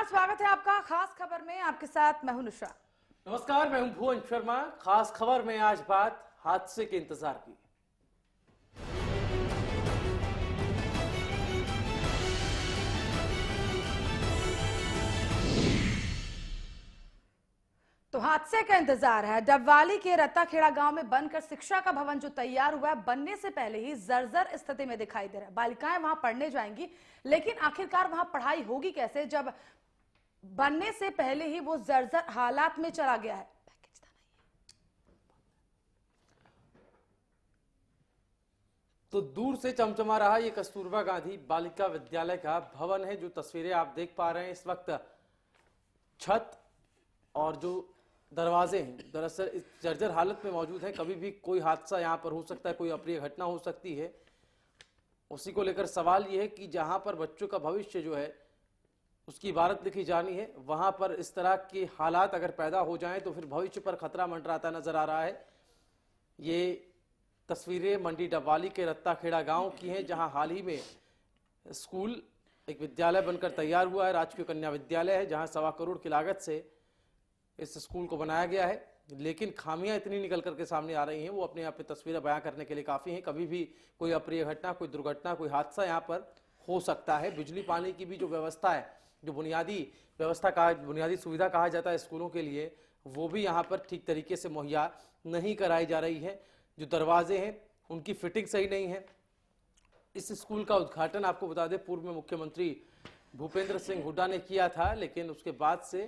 स्वागत है आपका खास खबर में। आपके साथ मैं हूं नुशा। नमस्कार, मैं हूं भुवन शर्मा। खास खबर में आज बात हादसे के इंतजार की। तो हादसे का इंतजार है। डबवाली के रत्ताखेड़ा गांव में बनकर शिक्षा का भवन जो तैयार हुआ है, बनने से पहले ही जर्जर स्थिति में दिखाई दे रहा है। बालिकाएं वहां पढ़ने जाएंगी, लेकिन आखिरकार वहां पढ़ाई होगी कैसे जब बनने से पहले ही वो जर्जर हालात में चला गया है। तो दूर से चमचमा रहा ये कस्तूरबा गांधी बालिका विद्यालय का भवन है। जो तस्वीरें आप देख पा रहे हैं इस वक्त, छत और जो दरवाजे हैं दरअसल इस जर्जर हालत में मौजूद हैं। कभी भी कोई हादसा यहाँ पर हो सकता है, कोई अप्रिय घटना हो सकती है। उसी को लेकर सवाल ये है कि जहां पर बच्चों का भविष्य जो है उसकी इबारत लिखी जानी है, वहां पर इस तरह के हालात अगर पैदा हो जाएं तो फिर भविष्य पर खतरा मंडराता नजर आ रहा है। ये तस्वीरें मंडी डबवाली के रत्ताखेड़ा गांव की हैं, जहां हाल ही में स्कूल एक विद्यालय बनकर तैयार हुआ है। राजकीय कन्या विद्यालय है, जहां 1.25 करोड़ की लागत से इस स्कूल को बनाया गया है। लेकिन खामियां इतनी निकल करके सामने आ रही हैं, वो अपने आप में तस्वीरें बयां करने के लिए काफी हैं। कभी भी कोई अप्रिय घटना, कोई दुर्घटना, कोई हादसा यहाँ पर हो सकता है। बिजली पानी की भी जो व्यवस्था है, जो बुनियादी व्यवस्था कहा, बुनियादी सुविधा कहा जाता है स्कूलों के लिए, वो भी यहाँ पर ठीक तरीके से मुहैया नहीं कराई जा रही है। जो दरवाजे हैं उनकी फिटिंग सही नहीं है। इस स्कूल का उद्घाटन आपको बता दें पूर्व में मुख्यमंत्री भूपेंद्र सिंह हुड्डा ने किया था, लेकिन उसके बाद से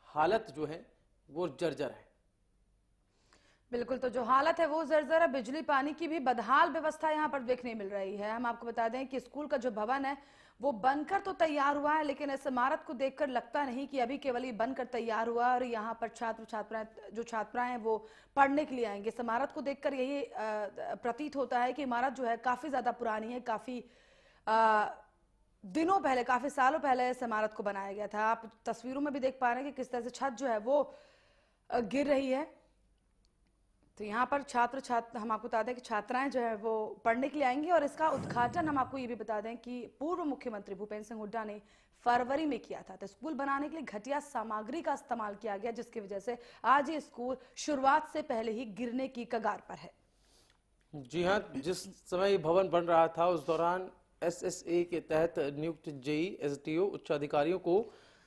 हालत जो है वो जर्जर है। बिल्कुल, तो जो हालत है वो जर्जर है। बिजली पानी की भी बदहाल व्यवस्था यहाँ पर देखने मिल रही है। हम आपको बता दें कि स्कूल का जो भवन है वो बनकर तो तैयार हुआ है, लेकिन इस इमारत को देखकर लगता नहीं कि अभी केवल ये बनकर तैयार हुआ और यहाँ पर छात्राएं हैं वो पढ़ने के लिए आएंगे। इस इमारत को देखकर यही प्रतीत होता है कि इमारत जो है काफी ज्यादा पुरानी है। काफी दिनों पहले, काफी सालों पहले इस इमारत को बनाया गया था। आप तस्वीरों में भी देख पा रहे हैं कि किस तरह से छत जो है वो गिर रही है। तो यहाँ पर हम आपको बता दें कि छात्राएं जो है वो पढ़ने के लिए आएंगी और इसका उद्घाटन हम आपको ये भी बता दें कि पूर्व मुख्यमंत्री भूपेंद्र सिंह हुड्डा ने फरवरी में किया था। तो स्कूल बनाने के लिए घटिया सामग्री का इस्तेमाल किया गया, जिसकी वजह से आज ये स्कूल शुरुआत से पहले ही गिरने की कगार पर है। जी हाँ, जिस समय ये भवन बन रहा था उस दौरान SSA के तहत नियुक्त जेई, SDO उच्च अधिकारियों को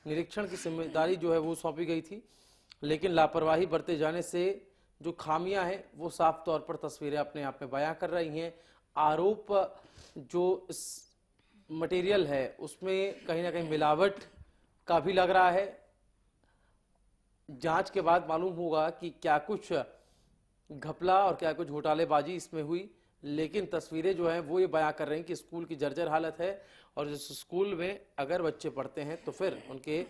निरीक्षण की जिम्मेदारी जो है वो सौंपी गई थी, लेकिन लापरवाही बरते जाने से जो खामियां हैं वो साफ तौर पर तस्वीरें अपने आप में बयां कर रही हैं। आरोप जो इस मटेरियल है उसमें कहीं ना कहीं मिलावट का भी लग रहा है। जांच के बाद मालूम होगा कि क्या कुछ घपला और क्या कुछ घोटालेबाजी इसमें हुई, लेकिन तस्वीरें जो हैं वो ये बयां कर रही हैं कि स्कूल की जर्जर हालत है और जिस स्कूल में अगर बच्चे पढ़ते हैं तो फिर उनके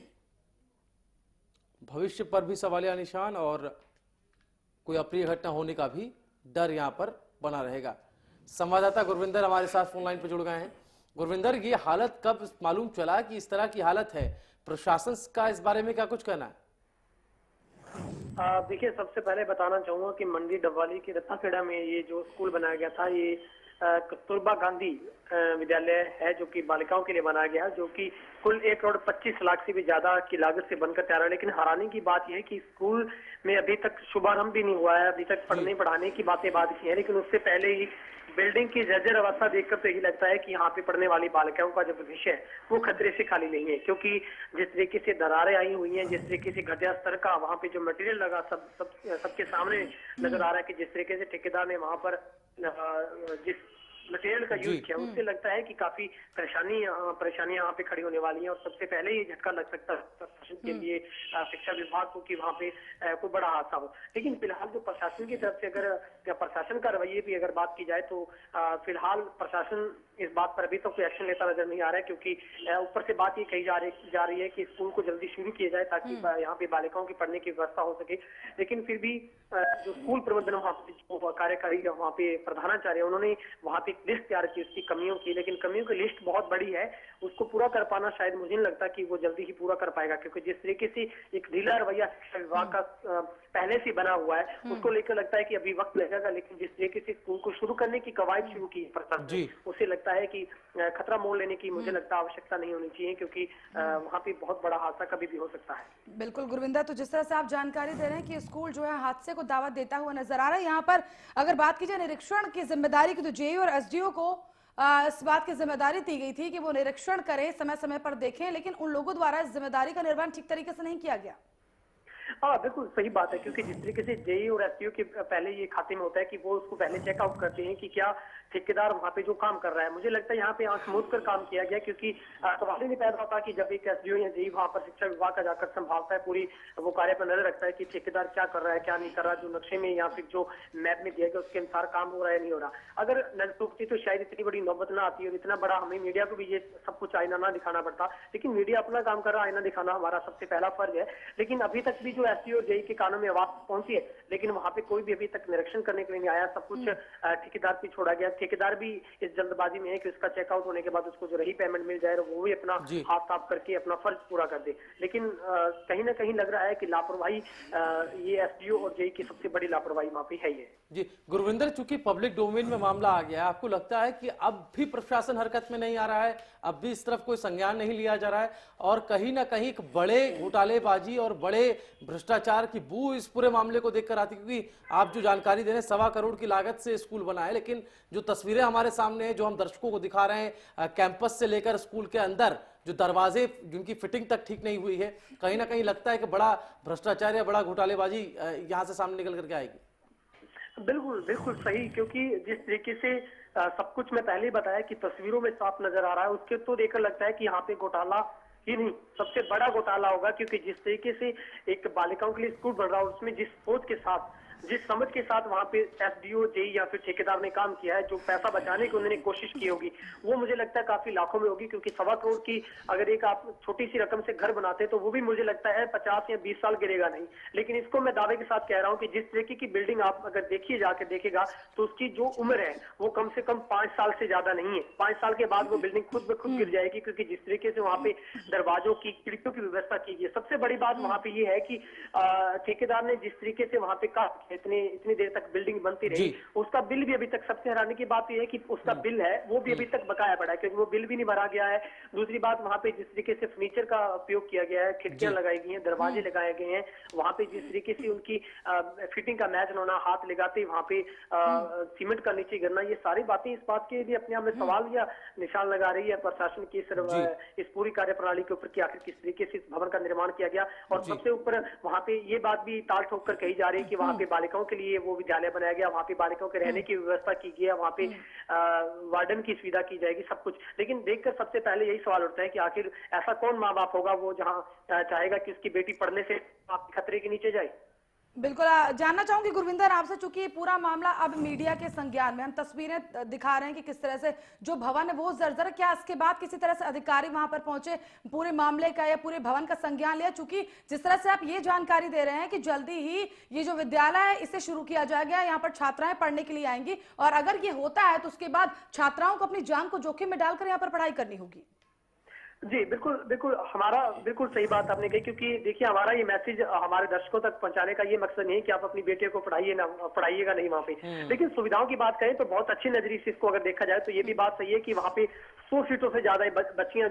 भविष्य पर भी सवालिया निशान और कोई अप्रिय घटना होने का भी डर यहां पर बना रहेगा। संवाददाता गुरविंदर हमारे साथ फोन लाइन पर जुड़ गए हैं। गुरविंदर, ये हालत कब मालूम चला कि इस तरह की हालत है? प्रशासन का इस बारे में क्या कुछ कहना है? देखिए, सबसे पहले बताना चाहूंगा कि मंडी डबवाली के रत्ताखेड़ा में ये जो स्कूल बनाया गया था, ये कस्तूरबा गांधी विद्यालय है, जो कि बालिकाओं के लिए बनाया गया, जो कि कुल 1,25,00,000 से भी ज्यादा की लागत से बनकर तैयार है। लेकिन हैरानी की बात यह है कि स्कूल में अभी तक शुभारंभ भी नहीं हुआ है। अभी तक पढ़ने पढ़ाने की बातें बात की है, लेकिन उससे पहले ही बिल्डिंग की जर्जर अवस्था देखकर तो यही लगता है कि यहाँ पे पढ़ने वाली बालिकाओं का जो भविष्य है वो खतरे से खाली नहीं है। क्योंकि जिस तरीके से दरारें आई हुई हैं, जिस तरीके से घटिया स्तर का वहाँ पे जो मटेरियल लगा, सबके सामने नजर आ रहा है कि जिस तरीके से ठेकेदार ने वहाँ पर जिस मटेरियल का यूज किया, उससे लगता है कि काफी परेशानियां यहाँ पे खड़ी होने वाली हैं। और सबसे पहले ये झटका लग सकता है प्रशासन के लिए, शिक्षा विभाग को, कि वहाँ पे कोई बड़ा हादसा हो। लेकिन फिलहाल जो प्रशासन की तरफ से अगर प्रशासन का रवैये की अगर बात की जाए तो फिलहाल प्रशासन इस बात पर अभी तो कोई एक्शन लेता नजर नहीं आ रहा है, क्योंकि ऊपर से बात ये कही जा रही है कि स्कूल को जल्दी शुरू किया जाए ताकि यहाँ पे बालिकाओं की पढ़ने की व्यवस्था हो सके। लेकिन फिर भी जो स्कूल प्रबंधन वहाँ पे जो कार्यकारी वहाँ पे प्रधानाचार्य, उन्होंने वहाँ पे लिस्ट तैयार की उसकी कमियों की, लेकिन कमियों की लिस्ट बहुत बड़ी है उसको पूरा कर पाना शायद मुझे नहीं लगता कि वो जल्दी ही पूरा कर पाएगा, क्योंकि जिस तरीके से एक ढीला रवैया शिक्षा विभाग का पहले से बना हुआ है, उसको लेकर लगता है कि अभी वक्त लगेगा। लेकिन जिस तरीके से स्कूल को शुरू करने की कवायद शुरू की प्रशासन ने, उसे लगता है कि खतरा मोल लेने की मुझे लगता है आवश्यकता नहीं होनी चाहिए, क्योंकि वहाँ पे बहुत बड़ा हादसा कभी भी हो सकता है। बिल्कुल गुरविंदर, तो जिस तरह से आप जानकारी दे रहे हैं कि स्कूल जो है हादसे को दावत देता हुआ नजर आ रहा है, यहाँ पर अगर बात की जाए निरीक्षण की जिम्मेदारी की, तो जेई और एसडीओ को इस बात की जिम्मेदारी दी गई थी कि वो निरीक्षण करें, समय समय पर देखें, लेकिन उन लोगों द्वारा इस जिम्मेदारी का निर्वहन ठीक तरीके से नहीं किया गया। हाँ बिल्कुल सही बात है, क्योंकि जिस तरीके से जेई और एसटीओ के पहले ये खाते में होता है कि वो उसको पहले चेकआउट करते हैं कि क्या ठेकेदार वहाँ पे जो काम कर रहा है। मुझे लगता है यहाँ पे आंख मूंद कर काम किया गया, क्योंकि सवाल ही नहीं पैदा होता कि जब एक एसडीओ या जेई वहाँ पर शिक्षा विभाग का जाकर संभालता है, पूरी वो कार्य पर नजर रखता है कि ठेकेदार क्या कर रहा है क्या नहीं कर रहा, जो नक्शे में या फिर जो मैप में दिया गया उसके अनुसार काम हो रहा है नहीं हो रहा। अगर नजर टूटती तो शायद इतनी बड़ी नौबत ना आती और इतना बड़ा हमें मीडिया को भी ये सब कुछ आईना ना दिखाना पड़ता, लेकिन मीडिया अपना काम कर रहा है, आईना दिखाना हमारा सबसे पहला फर्ज है। लेकिन अभी तक भी जो एसडीओ और जेई के कानों में आवाज पहुंची है, लेकिन वहाँ पे कोई भी अभी तक निरीक्षण करने के लिए नहीं आया, सब कुछ ठेकेदार पे छोड़ा गया। ठेकेदार भी इस जल्दबाजी में है कि उसका चेकआउट होने के बाद उसको जो रही पेमेंट मिल जाए वो भी अपना हाथ साफ करके अपना फर्ज पूरा कर दे। लेकिन कहीं ना कहीं लग रहा है कि लापरवाही, ये एसडीओ और जेई की सबसे बड़ी लापरवाही वहाँ पे है ये। जी गुरविंदर, चूंकि पब्लिक डोमेन में मामला आ गया है, आपको लगता है कि अब भी प्रशासन हरकत में नहीं आ रहा है, अब भी इस तरफ कोई संज्ञान नहीं लिया जा रहा है, और कहीं ना कहीं एक बड़े घोटालेबाजी और बड़े भ्रष्टाचार की बू इस पूरे मामले को देखकर आती, क्योंकि आप जो जानकारी दे रहे हैं 1.25 करोड़ की लागत से स्कूल बना है, लेकिन जो तस्वीरें हमारे सामने है, जो हम दर्शकों को दिखा रहे हैं, कैंपस से लेकर स्कूल के अंदर जो दरवाजे जिनकी फिटिंग तक ठीक नहीं हुई है, कहीं ना कहीं लगता है कि बड़ा भ्रष्टाचार या बड़ा घोटालेबाजी यहाँ से सामने निकल करके आएगी। बिल्कुल बिल्कुल सही, क्योंकि जिस तरीके से सब कुछ मैं पहले ही बताया कि तस्वीरों में साफ नजर आ रहा है, उसके तो देखकर लगता है कि यहाँ पे घोटाला ही नहीं सबसे बड़ा घोटाला होगा। क्योंकि जिस तरीके से एक बालिकाओं के लिए स्कूल बन रहा है, उसमें जिस सोच के साथ, जिस समझ के साथ वहाँ पे एसडीओ जेई या फिर ठेकेदार ने काम किया है, जो पैसा बचाने की उन्होंने कोशिश की होगी, वो मुझे लगता है काफी लाखों में होगी। क्योंकि 1.25 करोड़ की अगर एक आप छोटी सी रकम से घर बनाते तो वो भी मुझे लगता है 50 या 20 साल गिरेगा नहीं। लेकिन इसको मैं दावे के साथ कह रहा हूँ कि जिस तरीके की बिल्डिंग आप अगर देखिए जाकर देखेगा तो उसकी जो उम्र है वो कम से कम 5 साल से ज्यादा नहीं है। 5 साल के बाद वो बिल्डिंग खुद ब खुद गिर जाएगी, क्योंकि जिस तरीके से वहाँ पे दरवाजों की खिड़कियों की व्यवस्था की गई है। सबसे बड़ी बात वहाँ पे ये है कि ठेकेदार ने जिस तरीके से वहाँ पे इतनी देर तक बिल्डिंग बनती रही, उसका बिल भी अभी तक, सबसे हैरानी की बात यह है कि उसका बिल है वो भी अभी तक बकाया पड़ा है, क्योंकि वो बिल भी नहीं भरा गया है। दूसरी बात, वहाँ पे जिस तरीके से फर्नीचर का उपयोग किया गया है, खिड़कियां लगाई गई हैं, दरवाजे लगाए गए हैं, वहाँ पे जिस तरीके से उनकी फिटिंग का मैच होना, हाथ लगाते वहाँ पे सीमेंट का नीचे गिरना, ये सारी बातें इस बात के लिए अपने आप में सवाल या निशान लगा रही है प्रशासन की इस पूरी कार्यप्रणाली के ऊपर कि आखिर किस तरीके से इस भवन का निर्माण किया गया। और सबसे ऊपर वहाँ पे ये बात भी ताल ठोक कर कही जा रही है कि वहाँ पे बालिकाओं के लिए वो विद्यालय बनाया गया, वहाँ पे बालिकाओं के रहने की व्यवस्था की गई है, वहाँ पे वार्डन की सुविधा की जाएगी, सब कुछ। लेकिन देखकर सबसे पहले यही सवाल उठता है कि आखिर ऐसा कौन माँ बाप होगा वो जहाँ चाहेगा कि उसकी बेटी पढ़ने से खतरे के नीचे जाए। बिल्कुल जानना चाहूंगी गुरविंदर आपसे, चूंकि पूरा मामला अब मीडिया के संज्ञान में, हम तस्वीरें दिखा रहे हैं कि किस तरह से जो भवन है वो जर्जर, क्या इसके बाद किसी तरह से अधिकारी वहां पर पहुंचे, पूरे मामले का या पूरे भवन का संज्ञान लिया? चूंकि जिस तरह से आप ये जानकारी दे रहे हैं कि जल्दी ही ये जो विद्यालय है इसे शुरू किया जाएगा, यहाँ पर छात्राएं पढ़ने के लिए आएंगी, और अगर ये होता है तो उसके बाद छात्राओं को अपनी जान को जोखिम में डालकर यहाँ पर पढ़ाई करनी होगी। जी बिल्कुल बिल्कुल, हमारा बिल्कुल सही बात आपने कही, क्योंकि देखिए हमारा ये मैसेज हमारे दर्शकों तक पहुंचाने का ये मकसद नहीं है कि आप अपनी बेटियों को पढ़ाइएगा नहीं वहाँ पे। लेकिन सुविधाओं की बात करें तो बहुत अच्छे नजरिए से इसको अगर देखा जाए तो ये भी बात सही है कि वहाँ पे 100 सीटों से ज्यादा बच्चियां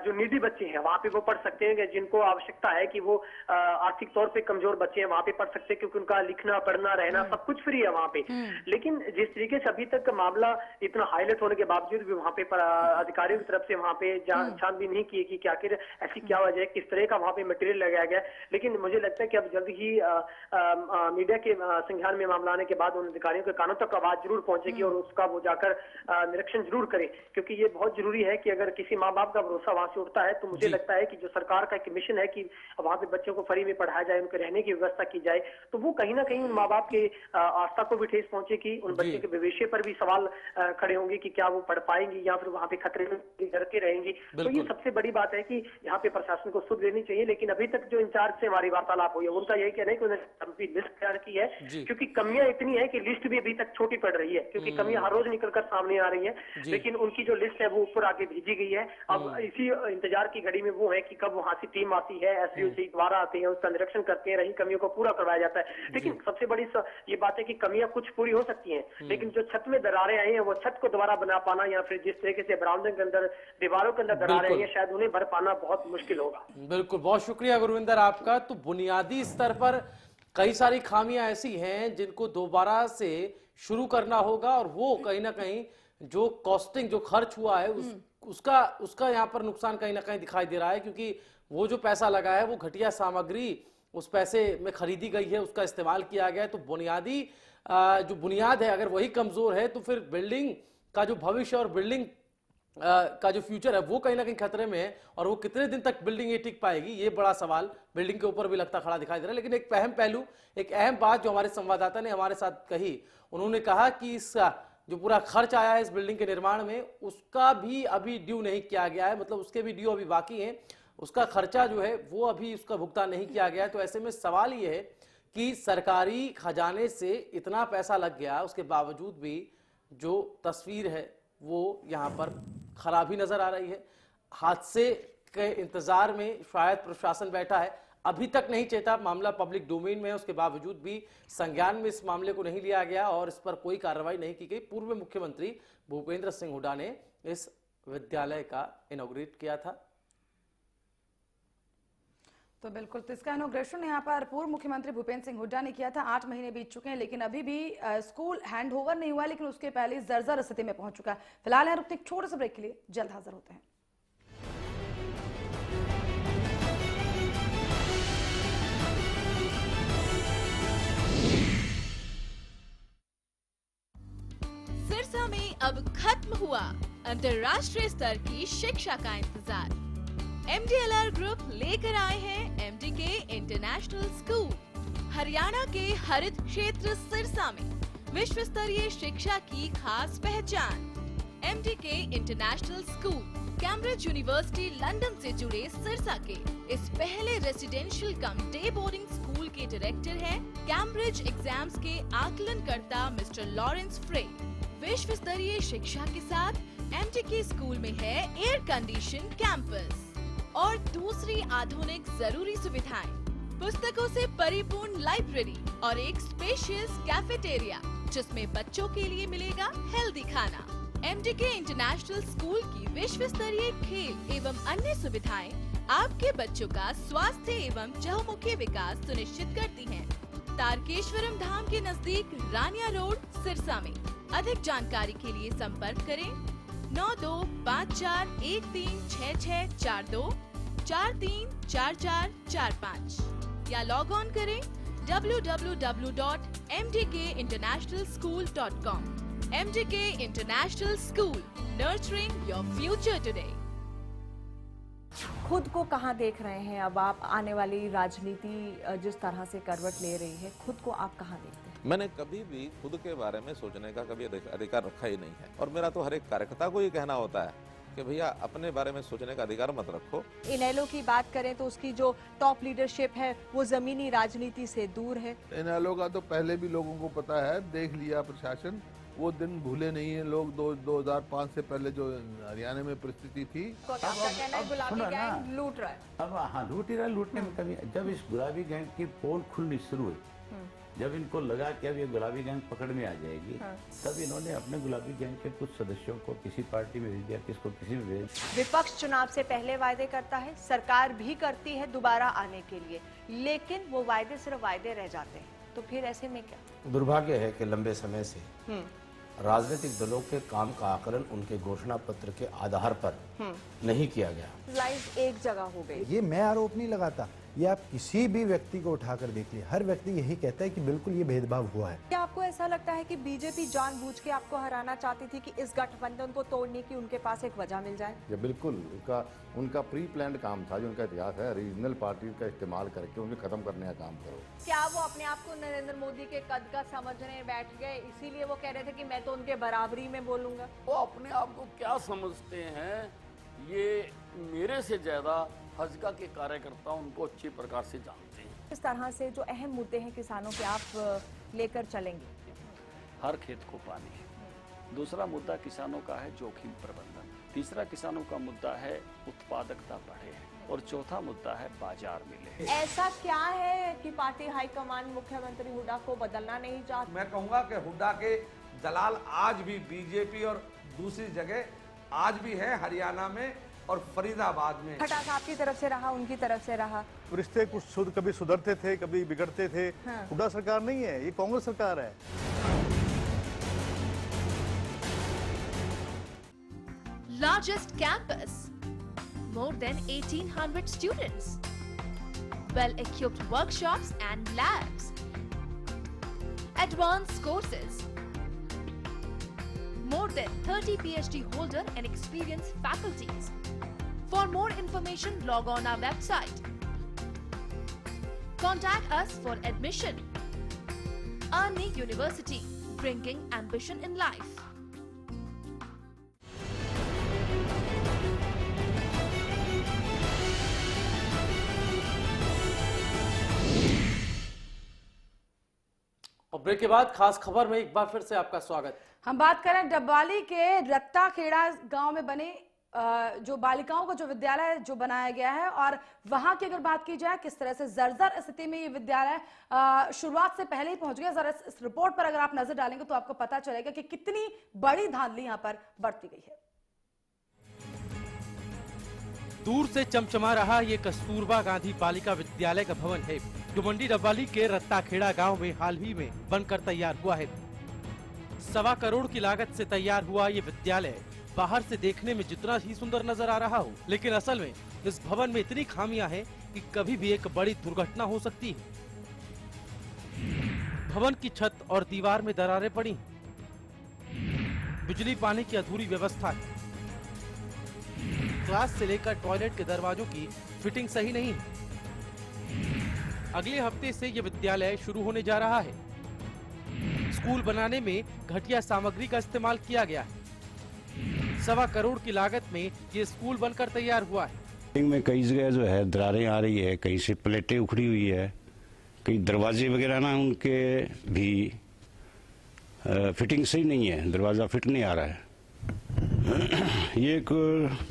जो निडी बच्चे हैं वहाँ पे वो पढ़ सकते हैं, जिनको आवश्यकता है कि वो आर्थिक तौर पे कमजोर बच्चे हैं वहाँ पे पढ़ सकते हैं, क्योंकि उनका लिखना पढ़ना रहना सब कुछ फ्री है वहाँ पे। लेकिन जिस तरीके से अभी तक मामला इतना हाईलाइट होने के बावजूद भी वहाँ पे अधिकारियों की तरफ से वहाँ पे छानबीन नहीं की कि आखिर ऐसी क्या वजह है, किस तरह का वहाँ पे मटेरियल लगाया गया। लेकिन मुझे लगता है कि अब जल्द ही मीडिया के संज्ञान में मामला आने के बाद उन अधिकारियों के कानों तक आवाज जरूर पहुंचेगी और उसका वो जाकर निरीक्षण जरूर करें, क्योंकि ये बहुत जरूरी है कि अगर किसी माँ बाप का भरोसा वहां से उठता है तो मुझे लगता है कि जो सरकार का एक मिशन है कि वहां पे बच्चों को फ्री में पढ़ाया जाए, उनके रहने की व्यवस्था की जाए, तो वो कहीं ना कहीं उन माँ बाप के आस्था को भी ठेस पहुंचेगी, उन बच्चे के भविष्य पर भी सवाल खड़े होंगे कि क्या वो पढ़ पाएंगी या फिर वहां पे खतरे में डर के रहेंगी। तो ये सबसे बड़ी बात है कि यहाँ पे प्रशासन को सुध लेनी चाहिए। लेकिन अभी तक जो इंचार्ज से हमारी वार्तालाप हुई है उनका यही कहना है कि उन्होंने लिस्ट तैयार की है, क्योंकि कमियां इतनी है कि लिस्ट भी अभी तक छोटी पड़ रही है, क्योंकि कमियां हर रोज निकल कर सामने आ रही है। लेकिन उनकी जो लिस्ट है वो ऊपर आके भेजी गई है। अब इसी इंतजार की घड़ी में वो है कि कब वहां से टीम आती है, एसडीओ द्वारा आती है, उसका निरीक्षण करते हैं, रही कमियों को पूरा करवाया जाता है। लेकिन सबसे बड़ी ये बात है कि कमियां कुछ पूरी हो सकती हैं, लेकिन जो छत में दरारें आई हैं वो छत को दोबारा बना पाना या फिर जिस तरीके से बरामदे के अंदर दीवारों के अंदर दरारें आई हैं शायद उन्हें भर पाना बहुत मुश्किल होगा। बिल्कुल, बहुत शुक्रिया गुरविंदर आपका। तो बुनियादी स्तर पर कई सारी खामियां ऐसी हैं जिनको दोबारा से शुरू करना होगा, और वो कहीं ना कहीं जो कॉस्टिंग, जो खर्च हुआ है उसका यहाँ पर नुकसान कहीं ना कहीं दिखाई दे रहा है, क्योंकि वो जो पैसा लगा है वो घटिया सामग्री उस पैसे में खरीदी गई है, उसका इस्तेमाल किया गया है। तो बुनियादी जो बुनियाद है अगर वही कमजोर है तो फिर बिल्डिंग का जो भविष्य और बिल्डिंग का जो फ्यूचर है वो कहीं ना कहीं खतरे में है, और वो कितने दिन तक बिल्डिंग ये टिक पाएगी, ये बड़ा सवाल बिल्डिंग के ऊपर भी लगता खड़ा दिखाई दे रहा है। लेकिन एक अहम पहलू, एक अहम बात जो हमारे संवाददाता ने हमारे साथ कही, उन्होंने कहा कि इस जो पूरा खर्च आया है इस बिल्डिंग के निर्माण में उसका भी अभी ड्यू नहीं किया गया है, मतलब उसके भी ड्यू अभी बाकी हैं, उसका खर्चा जो है वो अभी उसका भुगतान नहीं किया गया है। तो ऐसे में सवाल ये है कि सरकारी खजाने से इतना पैसा लग गया, उसके बावजूद भी जो तस्वीर है वो यहाँ पर खराब ही नजर आ रही है। हादसे के इंतजार में शायद प्रशासन बैठा है, अभी तक नहीं चेता, मामला पब्लिक डोमेन में है, उसके बावजूद भी संज्ञान में इस मामले को नहीं लिया गया और इस पर कोई कार्रवाई नहीं की गई। पूर्व मुख्यमंत्री भूपेंद्र सिंह हुड्डा ने इस विद्यालय का इनॉग्रेट किया था। तो बिल्कुल, तो इसका इनॉग्रेशन यहाँ पर पूर्व मुख्यमंत्री भूपेंद्र सिंह हुड्डा ने किया था। 8 महीने बीत चुके हैं लेकिन अभी भी स्कूल हैंड ओवर नहीं हुआ, लेकिन उसके पहले जर्जर स्थिति में पहुंच चुका है। फिलहाल यहाँ रुकते एक छोटे से ब्रेक के लिए, जल्द हाजिर होते हैं। सिरसा में अब खत्म हुआ अंतर्राष्ट्रीय स्तर की शिक्षा का इंतजार। MDLR ग्रुप लेकर आए हैं MDK इंटरनेशनल स्कूल। हरियाणा के हरित क्षेत्र सिरसा में विश्व स्तरीय शिक्षा की खास पहचान। MDK international school Cambridge university London से जुड़े सिरसा के इस पहले रेसिडेंशियल कम डे बोर्डिंग स्कूल के डायरेक्टर हैं कैम्ब्रिज एग्जाम्स के आकलनकर्ता मिस्टर लॉरेंस फ्रे। विश्व स्तरीय शिक्षा के साथ MDK स्कूल में है एयर कंडीशन कैंपस और दूसरी आधुनिक जरूरी सुविधाएं, पुस्तकों से परिपूर्ण लाइब्रेरी और एक स्पेशियस कैफेटेरिया जिसमें बच्चों के लिए मिलेगा हेल्दी खाना। MDK इंटरनेशनल स्कूल की विश्व स्तरीय खेल एवं अन्य सुविधाएं आपके बच्चों का स्वास्थ्य एवं चहुमुखी विकास सुनिश्चित करती हैं। तारकेश्वरम धाम के नजदीक रानिया रोड सिरसा में। अधिक जानकारी के लिए संपर्क करें 9254136642 434445 या लॉग ऑन करें www.mdkinternationalschool.com। MDK international school, nurturing your future today. खुद को कहाँ देख रहे हैं अब आप? आने वाली राजनीति जिस तरह से करवट ले रही है, खुद को आप कहाँ देखते हैं? मैंने कभी भी खुद के बारे में सोचने का कभी अधिकार रखा ही नहीं है, और मेरा तो हर एक कार्यकर्ता को ये कहना होता है कि भैया अपने बारे में सोचने का अधिकार मत रखो। इनेलो की बात करें तो उसकी जो टॉप लीडरशिप है वो जमीनी राजनीति से दूर है। इनेलो का तो पहले भी लोगों को पता है, देख लिया प्रशासन, वो दिन भूले नहीं है लोग। 2005 से पहले जो हरियाणा में परिस्थिति थी, आपका कहना है गुलाबी गैंग लूट रहा है। अब हाँ, लूट ही रहा है। लूटने में कभी, जब इस गुलाबी गैंग की पोल खुलनी शुरू हुई, जब इनको लगा कि अब ये गुलाबी गैंग पकड़ में आ जाएगी, तब इन्होंने अपने गुलाबी गैंग के कुछ सदस्यों को किसी पार्टी में भेज दिया, किसको किसी में भेज। विपक्ष चुनाव से पहले वायदे करता है, सरकार भी करती है दोबारा आने के लिए, लेकिन वो वायदे सिर्फ वायदे रह जाते हैं। तो फिर ऐसे में क्या? दुर्भाग्य है कि लंबे समय से राजनीतिक दलों के काम का आकलन उनके घोषणा पत्र के आधार पर नहीं किया गया। लाइफ एक जगह हो गई। ये मैं आरोप नहीं लगाता, ये आप किसी भी व्यक्ति को उठाकर देख लीजिए, हर व्यक्ति यही कहता है कि बिल्कुल ये भेदभाव हुआ है। क्या आपको ऐसा लगता है कि बीजेपी जानबूझ के आपको हराना चाहती थी कि इस गठबंधन को तोड़ने की उनके पास एक वजह मिल जाए? ये बिल्कुल उनका प्री प्लान्ड काम था, जो उनका इतिहास है, रीजनल पार्टी का इस्तेमाल करके उन्हें खत्म करने का काम करो। क्या वो अपने आप को नरेंद्र मोदी के कद का समझने बैठ गए, इसीलिए वो कह रहे थे कि मैं तो उनके बराबरी में बोलूंगा? वो अपने आप को क्या समझते हैं, ये मेरे से ज्यादा हजका के कार्यकर्ता उनको अच्छी प्रकार से जानते हैं। इस तरह से जो अहम मुद्दे हैं किसानों के, आप लेकर चलेंगे? हर खेत को पानी। दूसरा मुद्दा किसानों का है जोखिम प्रबंधन। तीसरा किसानों का मुद्दा है उत्पादकता बढ़े और चौथा मुद्दा है बाजार मिले। ऐसा क्या है कि पार्टी हाईकमान मुख्यमंत्री हुड्डा को बदलना नहीं चाहती? मैं कहूंगा कि हुड्डा के दलाल आज भी बीजेपी और दूसरी जगह आज भी है, हरियाणा में और फरीदाबाद में। खटास आपकी तरफ से रहा, उनकी तरफ से रहा। रिश्ते कुछ कभी सुधरते थे, कभी बिगड़ते थे। हुड्डा सरकार नहीं है, ये कांग्रेस सरकार है। Largest campus, more than 1800 students, well-equipped workshops and labs, advanced courses, more than 30 PhD holder and experienced faculties. For more information, log on our website. Contact us for admission. Army University, bringing ambition in life. और break के बाद खास खबर में एक बार फिर से आपका स्वागत। हम बात करें डबवाली के रत्ता खेड़ा गांव में बने जो बालिकाओं का जो विद्यालय जो बनाया गया है, और वहां की अगर बात की जाए किस तरह से जर्जर स्थिति में ये विद्यालय शुरुआत से पहले ही पहुंच गया। जरा इस रिपोर्ट पर अगर आप नजर डालेंगे तो आपको पता चलेगा कि कितनी बड़ी धांधली यहां पर बरती गई है। दूर से चमचमा रहा ये कस्तूरबा गांधी बालिका विद्यालय का भवन है, जो मंडी डबवाली के रत्ताखेड़ा गांव में हाल ही में बनकर तैयार हुआ है। 1.25 करोड़ की लागत से तैयार हुआ ये विद्यालय बाहर से देखने में जितना ही सुंदर नजर आ रहा हो, लेकिन असल में इस भवन में इतनी खामियां हैं कि कभी भी एक बड़ी दुर्घटना हो सकती है। भवन की छत और दीवार में दरारें पड़ी हैं, बिजली पानी की अधूरी व्यवस्था है, क्लास से लेकर टॉयलेट के दरवाजों की फिटिंग सही नहीं है। अगले हफ्ते से ये विद्यालय शुरू होने जा रहा है। स्कूल बनाने में घटिया सामग्री का इस्तेमाल किया गया है। 1.25 करोड़ की लागत में ये स्कूल बनकर तैयार हुआ है। में कई जगह जो है दरारें आ रही है, कहीं से प्लेटें उखड़ी हुई है, कई दरवाजे वगैरह ना उनके भी फिटिंग सही नहीं है, दरवाजा फिट नहीं आ रहा है। ये एक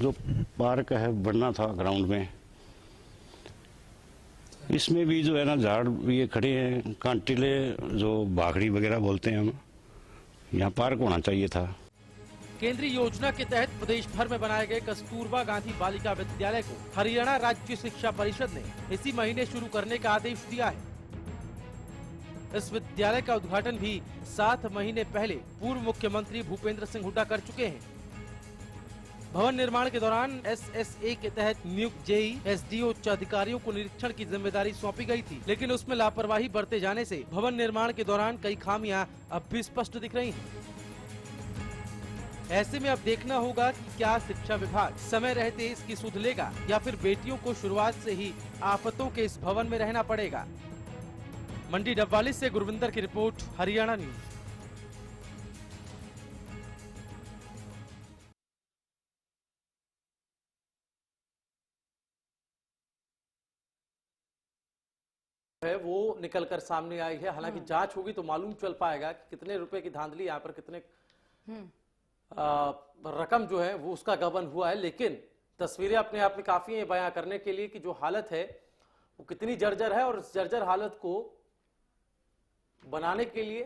जो पार्क है बनना था ग्राउंड में, इसमें भी जो है ना झाड़ ये खड़े हैं, कांटिले जो भाखड़ी वगैरह बोलते हैं हम, यहाँ पार्क होना चाहिए था। केंद्रीय योजना के तहत प्रदेश भर में बनाए गए कस्तूरबा गांधी बालिका विद्यालय को हरियाणा राज्य शिक्षा परिषद ने इसी महीने शुरू करने का आदेश दिया है। इस विद्यालय का उद्घाटन भी 7 महीने पहले पूर्व मुख्यमंत्री भूपेंद्र सिंह हुड्डा कर चुके हैं। भवन निर्माण के दौरान SSA के तहत नियुक्त जेई SDO उच्च अधिकारियों को निरीक्षण की जिम्मेदारी सौंपी गई थी, लेकिन उसमें लापरवाही बरते जाने से भवन निर्माण के दौरान कई खामियां अब भी स्पष्ट दिख रही हैं। ऐसे में अब देखना होगा कि क्या शिक्षा विभाग समय रहते इसकी सुध लेगा या फिर बेटियों को शुरुआत से ही आफतों के इस भवन में रहना पड़ेगा। मंडी डबवाली से गुरविंदर की रिपोर्ट, हरियाणा न्यूज। है वो निकलकर सामने आई है। हालांकि जांच होगी तो मालूम चल पाएगा कि कितने रुपए की धांधली यहाँ पर कितने रकम जो है वो उसका गबन हुआ है। लेकिन तस्वीरें अपने आप में काफी है बयां करने के लिए कि जो हालत है वो कितनी जर्जर है और इस जर्जर हालत को बनाने के लिए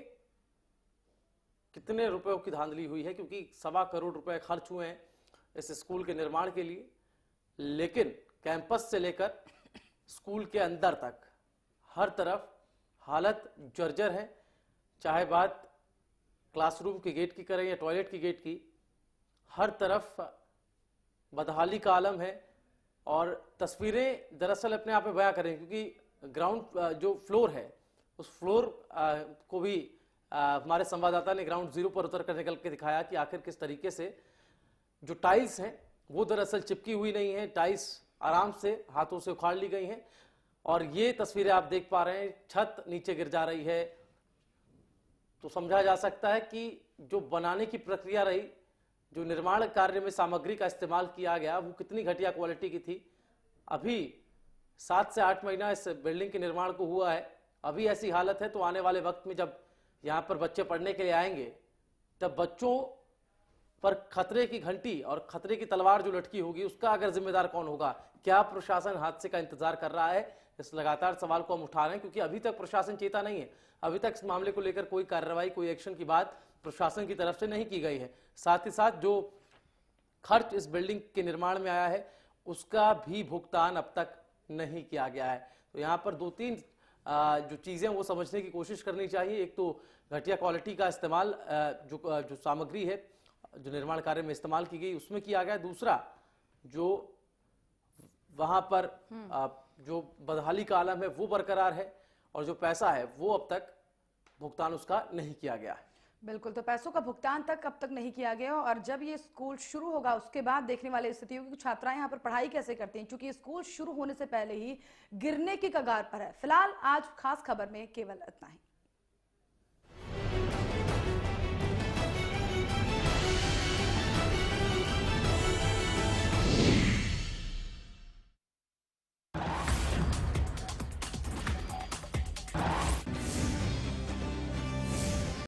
कितने रुपयों की धांधली हुई है, क्योंकि 1.25 करोड़ रुपए खर्च हुए हैं इस स्कूल के निर्माण के लिए। लेकिन कैंपस से लेकर स्कूल के अंदर तक हर तरफ हालत जर्जर है। चाहे बात क्लासरूम के गेट की करें या टॉयलेट की गेट की, हर तरफ बदहाली का आलम है। और तस्वीरें दरअसल अपने आप में बयां करें, क्योंकि ग्राउंड जो फ्लोर है उस फ्लोर को भी हमारे संवाददाता ने ग्राउंड जीरो पर उतर कर निकल के दिखाया कि आखिर किस तरीके से जो टाइल्स हैं वो दरअसल चिपकी हुई नहीं है, टाइल्स आराम से हाथों से उखाड़ ली गई हैं। और ये तस्वीरें आप देख पा रहे हैं, छत नीचे गिर जा रही है। तो समझा जा सकता है कि जो बनाने की प्रक्रिया रही, जो निर्माण कार्य में सामग्री का इस्तेमाल किया गया वो कितनी घटिया क्वालिटी की थी। अभी 7 से 8 महीना इस बिल्डिंग के निर्माण को हुआ है, अभी ऐसी हालत है तो आने वाले वक्त में जब यहाँ पर बच्चे पढ़ने के लिए आएंगे तब बच्चों पर खतरे की घंटी और खतरे की तलवार जो लटकी होगी उसका अगर जिम्मेदार कौन होगा? क्या प्रशासन हादसे का इंतजार कर रहा है? इस लगातार सवाल को हम उठा रहे हैं क्योंकि अभी तक प्रशासन चेता नहीं है। अभी तक इस मामले को लेकर कोई कार्रवाई, कोई एक्शन की बात प्रशासन की तरफ से नहीं की गई है। साथ ही साथ जो खर्च इस बिल्डिंग के निर्माण में आया है उसका भी भुगतान अब तक नहीं किया गया है। तो यहाँ पर 2-3 जो चीजें वो समझने की कोशिश करनी चाहिए। एक तो घटिया क्वालिटी का इस्तेमाल जो सामग्री है जो निर्माण कार्य में इस्तेमाल की गई उसमें किया गया। दूसरा जो वहां पर जो बदहाली का आलम है वो बरकरार है और जो पैसा है वो अब तक भुगतान उसका नहीं किया गया है। बिल्कुल, तो पैसों का भुगतान तक अब तक नहीं किया गया और जब ये स्कूल शुरू होगा उसके बाद देखने वाली स्थिति होगी कि छात्राएं यहाँ पर पढ़ाई कैसे करती हैं, क्योंकि स्कूल शुरू होने से पहले ही गिरने की कगार पर है। फिलहाल आज खास खबर में केवल इतना ही।